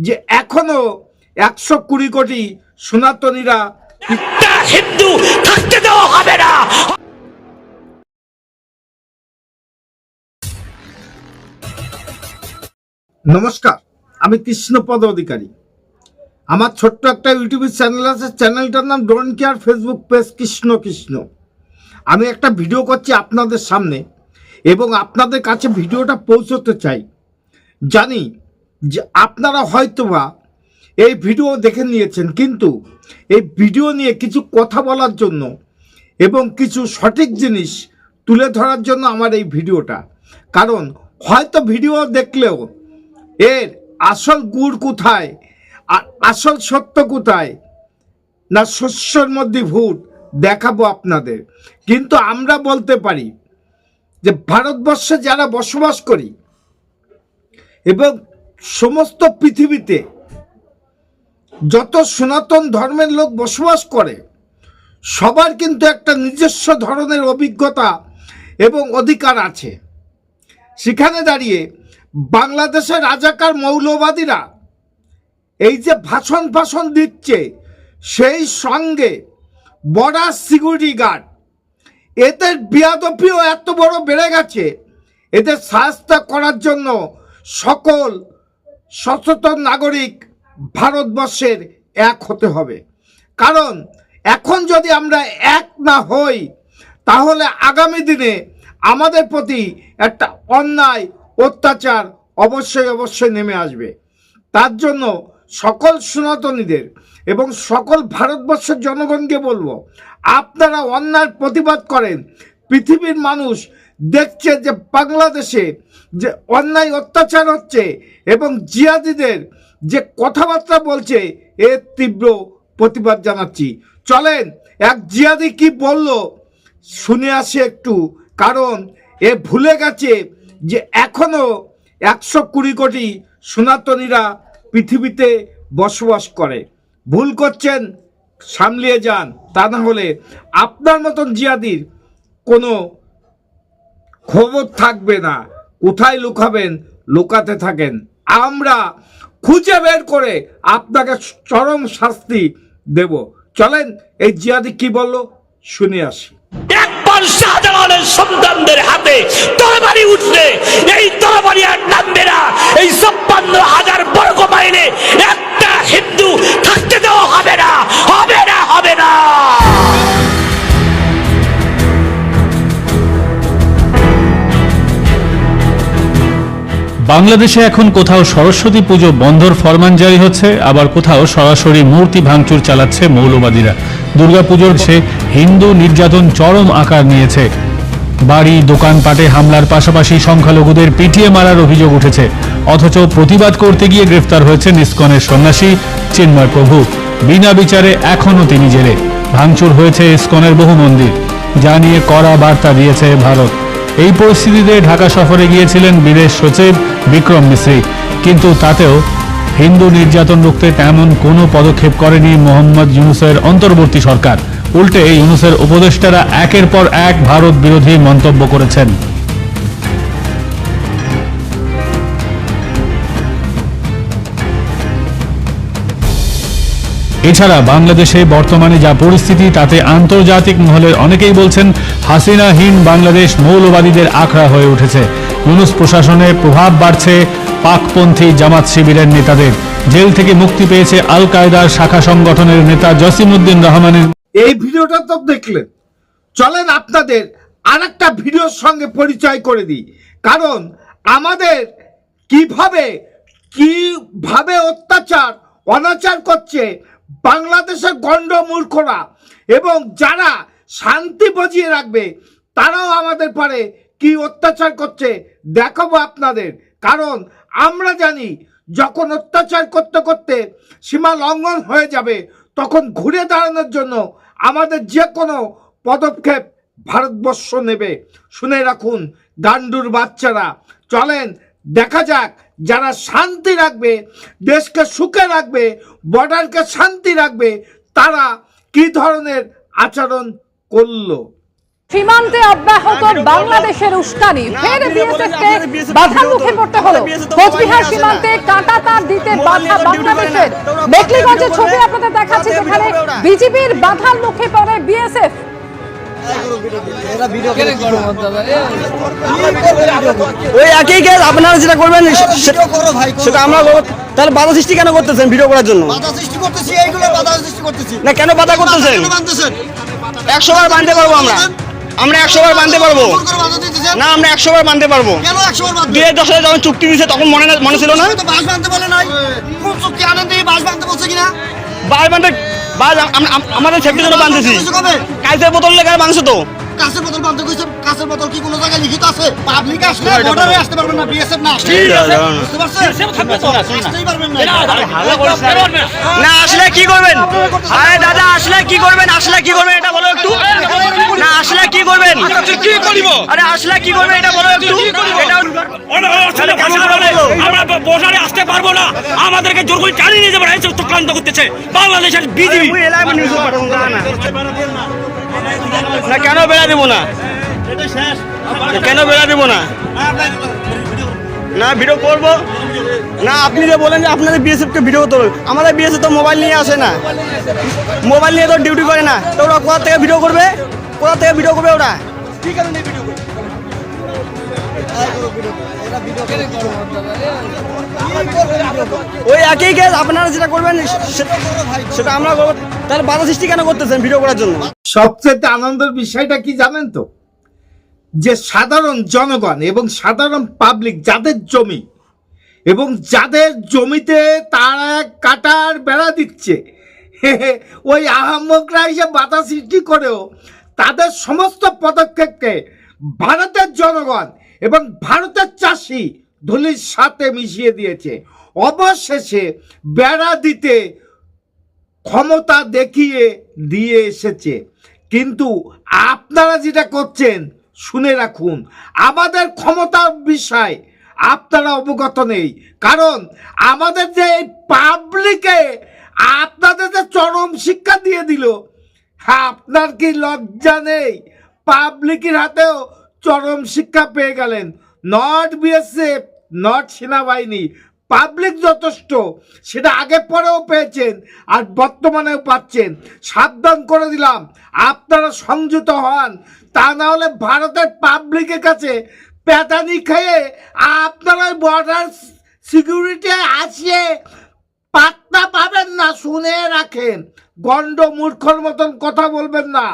যে এখনো 120 কোটি সনাতনীরা হিন্দু থাকতে দেওয়া হবে না। নমস্কার, আমি কৃষ্ণপদ অধিকারী। আমার ছোট্ট একটা ইউটিউব চ্যানেল আছে, চ্যানেলটার নাম don't care, Facebook page Krishna Krishna. আমি একটা ভিডিও করছি আপনাদের সামনে এবং আপনাদের কাছে ভিডিওটা পৌঁছতে চাই। জানি যে আপনারা হয়তোবা এই ভিডিও দেখে নিয়েছেন, কিন্তু এই ভিডিও নিয়ে কিছু কথা বলার জন্য এবং কিছু সঠিক জিনিস তুলে ধরার জন্য আমার এই ভিডিওটা। কারণ হয়তো ভিডিও দেখলেও এর আসল গুড় কোথায় আর আসল সত্য কোথায় না শস্যর মধ্যে ভূত দেখাবো আপনাদের। কিন্তু আমরা বলতে পারি যে ভারতবর্ষে যারা বসবাস করি এবং সমস্ত পৃথিবীতে যত সনাতন ধর্মের লোক বসবাস করে সবার কিন্তু একটা নিজস্ব ধরনের অভিজ্ঞতা এবং অধিকার আছে। সেখানে দাঁড়িয়ে বাংলাদেশের রাজাকার মৌলবাদীরা এই যে ভাষণ দিচ্ছে, সেই সঙ্গে বর্ডার সিকিউরিটি গার্ড, এদের বেয়াদবিও এত বড় বেড়ে গেছে। এদের শাস্তি করার জন্য সকল সচেতন নাগরিক ভারতবর্ষের এক হতে হবে। কারণ এখন যদি আমরা এক না হই তাহলে আগামী দিনে আমাদের প্রতি একটা অন্যায় অত্যাচার অবশ্যই নেমে আসবে। তার জন্য সকল সনাতনীদের এবং সকল ভারতবর্ষের জনগণকে বলবো, আপনারা অন্যায়ের প্রতিবাদ করেন। পৃথিবীর মানুষ দেখছে যে বাংলাদেশে যে অন্যায় অত্যাচার হচ্ছে এবং জিহাদিদের যে কথাবার্তা বলছে, এর তীব্র প্রতিবাদ জানাচ্ছি। চলেন এক জিহাদি কি বলল শুনে আসি একটু। কারণ এ ভুলে গেছে যে এখনো 120 কোটি সনাতনীরা পৃথিবীতে বসবাস করে। ভুল করছেন, সামলিয়ে যান, তা না হলে আপনার মতন জিহাদির কোনো খবর থাকবে না। কোথায় লুকাবেন, লুকাতে থাকেন, আমরা খুঁজে বের করে আপনাকে চরম শাস্তি দেব। চলেন এই জিহাদি কি বললো শুনে আসি। একবার শাহজালালের সন্তানদের হাতে তরবারি উঠলে এই তরবারি আর নামবে না। এই 56,000 বর্গ মাইলে একটা হিন্দু থাকতে দেওয়া হবে না, হবে না, হবে না। বাংলাদেশে এখন কোথাও সরস্বতী পুজো বন্ধর ফরমান জারি হচ্ছে, আবার কোথাও সরাসরি মূর্তি ভাঙচুর চালাচ্ছে মৌলবাদীরা। দুর্গাপুজোর সে হিন্দু নির্যাতন চরম আকার নিয়েছে। বাড়ি দোকানপাটে হামলার পাশাপাশি সংখ্যালঘুদের পিটিয়ে মারার অভিযোগ উঠেছে। অথচ প্রতিবাদ করতে গিয়ে গ্রেফতার হয়েছেন ইসকনের সন্ন্যাসী চিন্ময় প্রভু। বিনা বিচারে এখনও তিনি জেলে। ভাঙচুর হয়েছে ইসকনের বহু মন্দির, যা নিয়ে কড়া বার্তা দিয়েছে ভারত। এই পরিস্থিতিতে ঢাকা সফরে গিয়েছিলেন বিদেশ সচিব বিক্রম মিশ্রি, কিন্তু তাতেও হিন্দু নির্যাতন রুখতে তেমন কোনো পদক্ষেপ করেনি মোহাম্মদ ইউনূসের অন্তর্বর্তী সরকার। উল্টে ইউনূসের উপদেষ্টারা একের পর এক ভারত বিরোধী মন্তব্য করেছেন। এছাড়া বাংলাদেশে বর্তমানে যা পরিস্থিতি, তাতে আন্তর্জাতিক মহলের অনেকেই বলছেন হাসিনাহীন বাংলাদেশ মৌলবাদীদের আখড়া হয়ে উঠেছে। ইউনূস প্রশাসনের প্রভাব বাড়ছে পাকপন্থী জামাত শিবিরের নেতাদের। জেল থেকে মুক্তি পেয়েছে আল কায়দার শাখা সংগঠনের নেতা জসিমউদ্দিন রহমানের। এই ভিডিওটা তো দেখলেন, চলেন আপনাদের আর একটা ভিডিওর সঙ্গে পরিচয় করে দিই। কারণ আমাদের কিভাবে অত্যাচার অনাচার করছে বাংলাদেশের গণ্ড মূর্খরা, এবং যারা শান্তি বজিয়ে রাখবে তারাও আমাদের পারে কি অত্যাচার করছে দেখাবো আপনাদের। কারণ আমরা জানি যখন অত্যাচার করতে করতে সীমা লঙ্ঘন হয়ে যাবে তখন ঘুরে দাঁড়ানোর জন্য আমাদের যে কোনো পদক্ষেপ ভারতবর্ষ নেবে। শুনে রাখুন গান্ডুর বাচ্চারা। চলেন দেখা যাক যারা শান্তি রাখবে, দেশকে সুখে রাখবে, বর্ডারকে শান্তি রাখবে, তারা কি ধরনের আচরণ করলো। সীমান্তে অব্যাহত বাংলাদেশের উস্কানি, ফের বিএসএফকে বাধার মুখে পড়তে হলো। কোচবিহার সীমান্তে কাঁটা তার দিতে বাধা বাংলাদেশের। মেকলিগঞ্জের ছবি আপনাদের দেখাচ্ছি, যেখানে বিজিবির বাধার মুখে পড়ে বিএসএফ। ওই একই কেস, আপনারা যেটা করবেন সেটা আমরা করব। তাহলে বাধা সৃষ্টি কেন করতেছেন ভিডিও করার জন্য? বাধা সৃষ্টি করতেছি, এইগুলো বাধা সৃষ্টি করতেছি না, কেন বাধা করতেছেন? কেন বাঁধতেছেন? 100 বার বাঁধতে পারবো আমরা 100 বার বাঁধতে পারবো ফোন করে বাধা দিতেছেন? না, আমরা 100 বার বাঁধতে পারবো। কেন 100 বার বাঁধবেন? 2010 সালে যখন চুক্তি দিয়েছে তখন মনে ছিল না? তো বাস বাঁধতে বলে নাই। কোন চুক্তি আনেন দিয়ে বাস বাঁধতে বলছে কিনা? বাস বাঁধতে আমাদের সেফটির জন্য বাঁধতেছি। কবে? কাইসের বোতল লেগে বাঁধছো তো। কাঁচের বোতল বাঁধতে কইছে, কাঁচের বোতল কি কোনো জায়গায় লিখিত আছে? পাবলিক আসলে বর্ডারে আসতে পারবেন না, বিএসএফ না আসলে। বুঝতে পারছেন? আসতেই পারবেন না। না আসলে কি করবেন? আরে দাদা আসলে কি করবেন? আসলে কি করবেন এটা বলো একটু। না আসলে কি করবেন? কি করিব? আরে আসলে কি করবেন এটা বলো একটু। আমরা বর্ডারে আসতে পারবো না, আমাদেরকে জোর করে টানিয়ে নিয়ে যাবে, এই চক্রান্ত করতেছে বাংলাদেশের বিজিবি। না কেন বেড়া দেবো না? কেন বেড়া দেবো না? না ভিডিও করবো না। আপনি যে বলেন যে আপনাদের বিএসএফ কে ভিডিও করতে হবে, আমাদের বিএসএফ তো মোবাইল নিয়ে আসে না, মোবাইল নিয়ে তো ডিউটি করে না। তো ওরা কোথা থেকে ভিডিও করবে? কোথা থেকে ভিডিও করবে ওরা? কি কারণে ভিডিও করবে? ওই একই কেস, আপনারা যেটা করবেন সেটা আমরা করবো। তাহলে বাধা সৃষ্টি কেন করতেছেন ভিডিও করার জন্য? সবচেয়ে আনন্দের বিষয়টা কি জানেন তো, যে সাধারণ জনগণ এবং সাধারণ পাবলিক যাদের জমি এবং যাদের জমিতে তারা কাটার বেড়া দিচ্ছে, ওই আহাম্মকরা এসে বাধা সৃষ্টি করেও তাদের সমস্ত পদক্ষেপকে ভারতের জনগণ এবং ভারতের চাষি ধুলির সাথে মিশিয়ে দিয়েছে। অবশেষে বেড়া দিতে ক্ষমতা দেখিয়ে দিয়ে এসেছে। কিন্তু আপনারা যেটা করছেন শুনে রাখুন, আমাদের ক্ষমতার বিষয় আপনারা অবগত নেই। কারণ আমাদের যে পাবলিকে আপনাদের যে চরম শিক্ষা দিয়ে দিল, আপনার কি লজ্জা নেই? পাবলিকের হাতেও চরম শিক্ষা পেয়ে গেলেন। নট বিএসএফ, নট সেনাবাহিনী, পাবলিক যথেষ্ট, সেটা আগে পরেও পেয়েছেন আর বর্তমানেও পাচ্ছেন। সাবধান করে দিলাম, আপনারা সংযত হন, তা না হলে ভারতের পাবলিকের কাছে প্যাটানি খেয়ে আপনারা বর্ডার সিকিউরিটি আসিয়ে পাত্তা পাবেন না। শুনে রাখেন, গন্ড মূর্খর মতন কথা বলবেন না।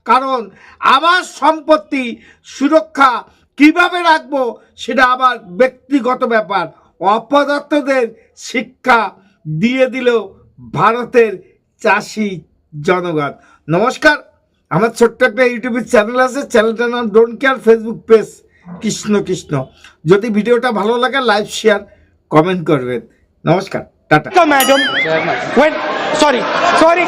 কারণ আমার সম্পত্তি সুরক্ষা কিভাবে রাখবো সেটা আমার ব্যক্তিগত ব্যাপার। অপদার্থদের শিক্ষা দিয়ে দিল ভারতের চাষি জনগণ। নমস্কার, আমার ছোট্ট একটা ইউটিউব চ্যানেল আছে, চ্যানেলটার নাম don't care, Facebook page Krishna Krishna. যদি ভিডিওটা ভালো লাগে লাইক শেয়ার কমেন্ট করবেন। নমস্কার, টাটা। Madam, sorry.